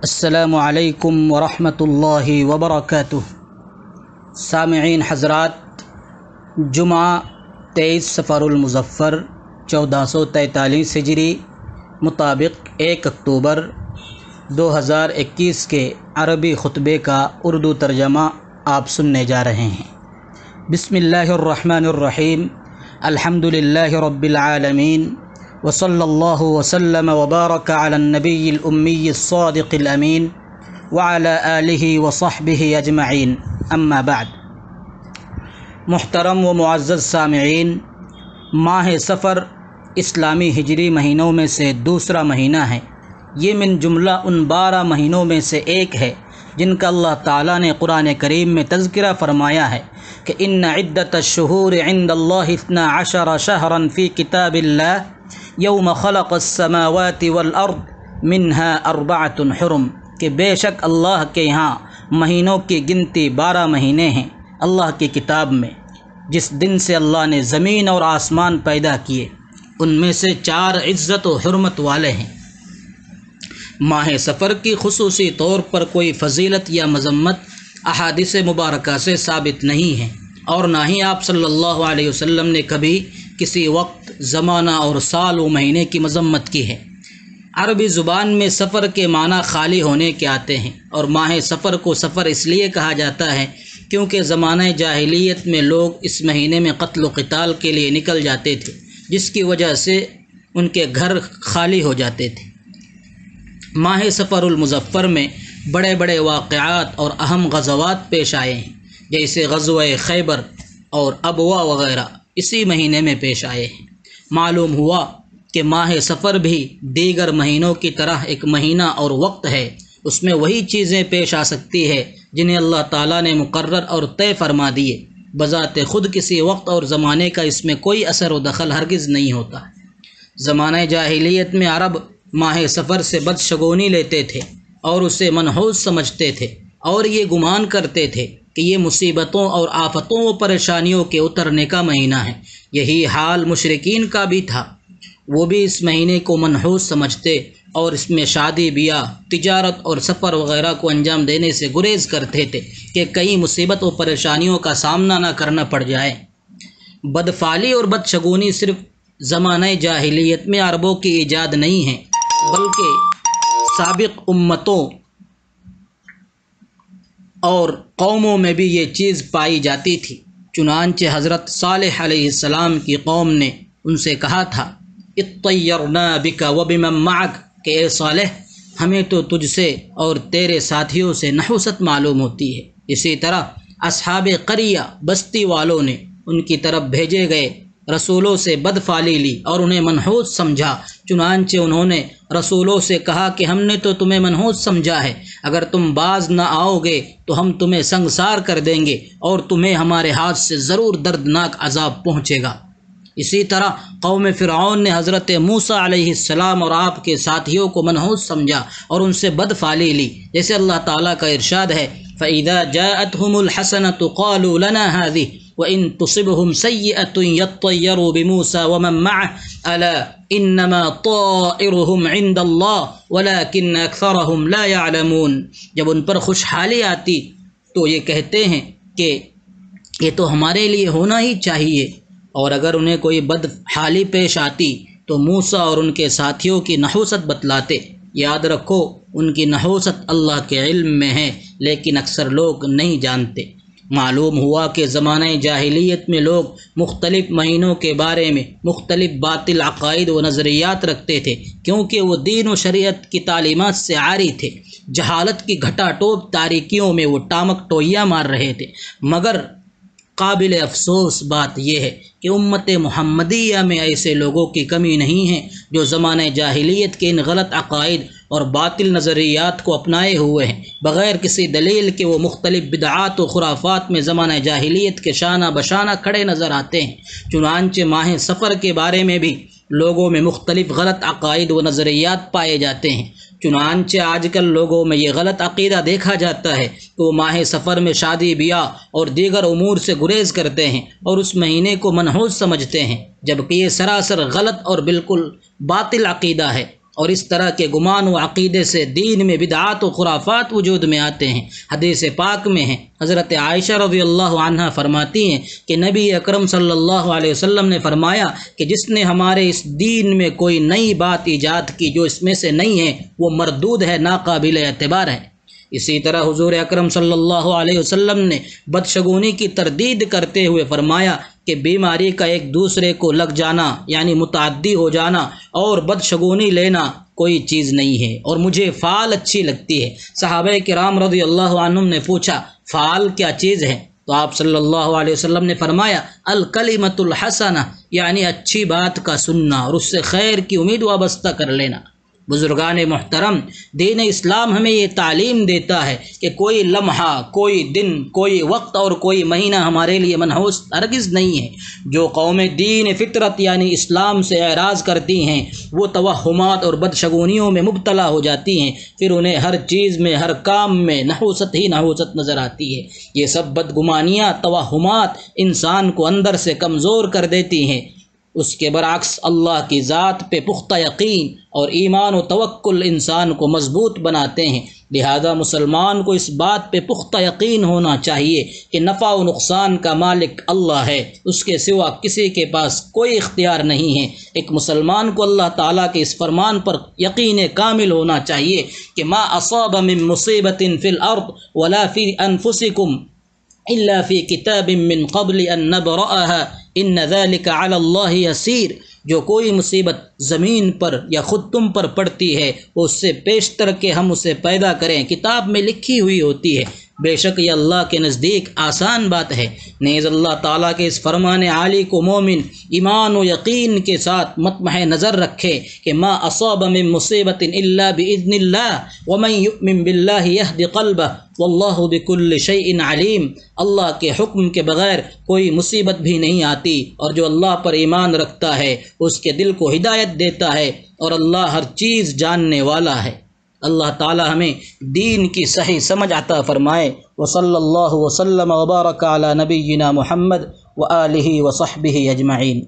السلام علیکم ورحمۃ اللہ وبرکاتہ۔ سامعین حضرات، جمعہ 23 صفر المظفر 1443 ہجری مطابق 1 اکتوبر 2021 کے عربی خطبے کا اردو ترجمہ آپ سننے جا رہے ہیں۔ بسم اللہ الرحمن الرحیم، الحمد للہ رب العالمین، وصلی اللہ وسلم وبارک علی النبی الامی الصادق الامین وعلی آلہ وصحبہ اجمعین، اما بعد۔ محترم و معزز سامعین، ماہ صفر اسلامی ہجری مہینوں میں سے دوسرا مہینہ ہے۔ یہ من جملہ ان 12 مہینوں میں سے ایک ہے جن کا اللہ تعالیٰ نے قرآن کریم میں تذکرہ فرمایا ہے کہ ان عدۃ الشہور عند اللہ 12 شہرا فی کتاب اللہ یوم خلق السماوات والارض منها 4 حرم، کہ بے شک اللہ کے یہاں مہینوں کی گنتی 12 مہینے ہیں اللہ کی کتاب میں، جس دن سے اللہ نے زمین اور آسمان پیدا کیے، ان میں سے 4 عزت و حرمت والے ہیں۔ ماہ صفر کی خصوصی طور پر کوئی فضیلت یا مذمت احادیث مبارکہ سے ثابت نہیں ہے، اور نہ ہی آپ صلی اللہ علیہ وسلم نے کبھی کسی وقت، زمانہ اور سال و مہینے کی مذمت کی ہے۔ عربی زبان میں سفر کے معنی خالی ہونے کے آتے ہیں، اور ماہ صفر کو سفر اس لیے کہا جاتا ہے کیونکہ زمانہ جاہلیت میں لوگ اس مہینے میں قتل و قتال کے لیے نکل جاتے تھے، جس کی وجہ سے ان کے گھر خالی ہو جاتے تھے۔ ماہ صفر المظفر میں بڑے بڑے واقعات اور اہم غزوات پیش آئے ہیں، جیسے غزوہ خیبر اور ابوا وغیرہ اسی مہینے میں پیش آئے ہیں۔ معلوم ہوا کہ ماہ صفر بھی دیگر مہینوں کی طرح ایک مہینہ اور وقت ہے، اس میں وہی چیزیں پیش آ سکتی ہے جنہیں اللہ تعالیٰ نے مقرر اور طے فرما دیے، بذات خود کسی وقت اور زمانے کا اس میں کوئی اثر و دخل ہرگز نہیں ہوتا۔ زمانہ جاہلیت میں عرب ماہ صفر سے بدشگونی لیتے تھے اور اسے منحوس سمجھتے تھے، اور یہ گمان کرتے تھے کہ یہ مصیبتوں اور آفتوں و پریشانیوں کے اترنے کا مہینہ ہے۔ یہی حال مشرکین کا بھی تھا، وہ بھی اس مہینے کو منحوس سمجھتے اور اس میں شادی بیاہ، تجارت اور سفر وغیرہ کو انجام دینے سے گریز کرتے تھے کہ کئی مصیبت و پریشانیوں کا سامنا نہ کرنا پڑ جائے۔ بدفعلی اور بدشگونی صرف زمانہ جاہلیت میں عربوں کی ایجاد نہیں ہے، بلکہ سابق امتوں اور قوموں میں بھی یہ چیز پائی جاتی تھی۔ چنانچہ حضرت صالح علیہ السلام کی قوم نے ان سے کہا تھا، اطیرنا بک وبمن معک، کہ اے صالح، ہمیں تو تجھ سے اور تیرے ساتھیوں سے نحوست معلوم ہوتی ہے۔ اسی طرح اصحاب قریہ، بستی والوں نے ان کی طرف بھیجے گئے رسولوں سے بدفعلی لی اور انہیں منحوس سمجھا۔ چنانچہ انہوں نے رسولوں سے کہا کہ ہم نے تو تمہیں منحوس سمجھا ہے، اگر تم باز نہ آؤ گے تو ہم تمہیں سنگسار کر دیں گے اور تمہیں ہمارے ہاتھ سے ضرور دردناک عذاب پہنچے گا۔ اسی طرح قوم فرعون نے حضرت موسیٰ علیہ السلام اور آپ کے ساتھیوں کو منحوس سمجھا اور ان سے بدفعلی لی، جیسے اللہ تعالیٰ کا ارشاد ہے، فَإِذَا جَاءَتْهُمُ الْحَسَنَةُ قَالُوا لَنَا هَذِهِ وَإِن تُصِبْهُمْ سَيِّئَةٌ يَطَّيَّرُوا بِمُوسَىٰ وَمَن مَّعَهُ أَلَا إِنَّمَا طَائِرُهُمْ عِندَ اللَّهِ وَلَٰكِنَّ أَكْثَرَهُمْ لَا يَعْلَمُونَ۔ جب ان پر خوشحالی آتی تو یہ کہتے ہیں کہ یہ تو ہمارے لیے ہونا ہی چاہیے، اور اگر انہیں کوئی بدحالی پیش آتی تو موسیٰ اور ان کے ساتھیوں کی نحوست بتلاتے۔ یاد رکھو، ان کی نحوست اللہ کے علم میں ہے، لیکن اکثر لوگ نہیں جانتے۔ معلوم ہوا کہ زمانہ جاہلیت میں لوگ مختلف مہینوں کے بارے میں مختلف باطل عقائد و نظریات رکھتے تھے، کیونکہ وہ دین و شریعت کی تعلیمات سے عاری تھے۔ جہالت کی گھٹا ٹوپ تاریکیوں میں وہ ٹامک ٹوئیاں مار رہے تھے۔ مگر قابل افسوس بات یہ ہے کہ امت محمدیہ میں ایسے لوگوں کی کمی نہیں ہے جو زمانہ جاہلیت کے ان غلط عقائد اور باطل نظریات کو اپنائے ہوئے ہیں، بغیر کسی دلیل کے وہ مختلف بدعات و خرافات میں زمانہ جاہلیت کے شانہ بشانہ کھڑے نظر آتے ہیں۔ چنانچہ ماہ صفر کے بارے میں بھی لوگوں میں مختلف غلط عقائد و نظریات پائے جاتے ہیں۔ چنانچہ آج کل لوگوں میں یہ غلط عقیدہ دیکھا جاتا ہے تو وہ ماہ سفر میں شادی بیاہ اور دیگر امور سے گریز کرتے ہیں اور اس مہینے کو منحوس سمجھتے ہیں، جبکہ یہ سراسر غلط اور بالکل باطل عقیدہ ہے، اور اس طرح کے گمان و عقیدے سے دین میں بدعات و خرافات وجود میں آتے ہیں۔ حدیث پاک میں ہے، حضرت عائشہ رضی اللہ عنہا فرماتی ہیں کہ نبی اکرم صلی اللہ علیہ وسلم نے فرمایا کہ جس نے ہمارے اس دین میں کوئی نئی بات ایجاد کی جو اس میں سے نہیں ہے، وہ مردود ہے، ناقابل اعتبار ہے۔ اسی طرح حضور اکرم صلی اللہ علیہ وسلم نے بدشگونی کی تردید کرتے ہوئے فرمایا کہ بیماری کا ایک دوسرے کو لگ جانا یعنی متعدی ہو جانا اور بدشگونی لینا کوئی چیز نہیں ہے، اور مجھے فعال اچھی لگتی ہے۔ صحابہ کرام رضی اللہ عنہم نے پوچھا فعال کیا چیز ہے؟ تو آپ صلی اللہ علیہ وسلم نے فرمایا الکلمۃ الحسنہ، یعنی اچھی بات کا سننا اور اس سے خیر کی امید وابستہ کر لینا۔ بزرگان محترم، دین اسلام ہمیں یہ تعلیم دیتا ہے کہ کوئی لمحہ، کوئی دن، کوئی وقت اور کوئی مہینہ ہمارے لیے منحوس ہرگز نہیں ہے۔ جو قوم دین فطرت یعنی اسلام سے اعراض کرتی ہیں وہ توہمات اور بدشگونیوں میں مبتلا ہو جاتی ہیں، پھر انہیں ہر چیز میں، ہر کام میں نحوست ہی نحوست نظر آتی ہے۔ یہ سب بدگمانیاں، توہمات انسان کو اندر سے کمزور کر دیتی ہیں۔ اس کے برعکس اللہ کی ذات پہ پختہ یقین اور ایمان و توکل انسان کو مضبوط بناتے ہیں۔ لہذا مسلمان کو اس بات پہ پختہ یقین ہونا چاہیے کہ نفع و نقصان کا مالک اللہ ہے، اس کے سوا کسی کے پاس کوئی اختیار نہیں ہے۔ ایک مسلمان کو اللہ تعالیٰ کے اس فرمان پر یقین کامل ہونا چاہیے کہ ما اصاب من مصیبت فی الارض ولا فی انفسکم الا فی کتاب من قبل ان نبرأها ان ذلک علی اللہ یسیر۔ جو کوئی مصیبت زمین پر یا خود تم پر پڑتی ہے وہ اس سے پیشتر کہ ہم اسے پیدا کریں کتاب میں لکھی ہوئی ہوتی ہے، بے شک یہ اللہ کے نزدیک آسان بات ہے۔ نیز اللہ تعالیٰ کے اس فرمان عالی کو مومن ایمان و یقین کے ساتھ مطمع نظر رکھے کہ ما اصاب من مصیبت الا باذن اللہ ومن یؤمن باللہ یہد قلبہ واللہ بکل شیء علیم۔ اللہ کے حکم کے بغیر کوئی مصیبت بھی نہیں آتی، اور جو اللہ پر ایمان رکھتا ہے اس کے دل کو ہدایت دیتا ہے، اور اللہ ہر چیز جاننے والا ہے۔ اللہ تعالی ہمیں دین کی صحیح سمجھ عطا فرمائے۔ وصلی اللہ وسلم وبارک علی نبینا محمد وآلہ وصحبہ اجمعین۔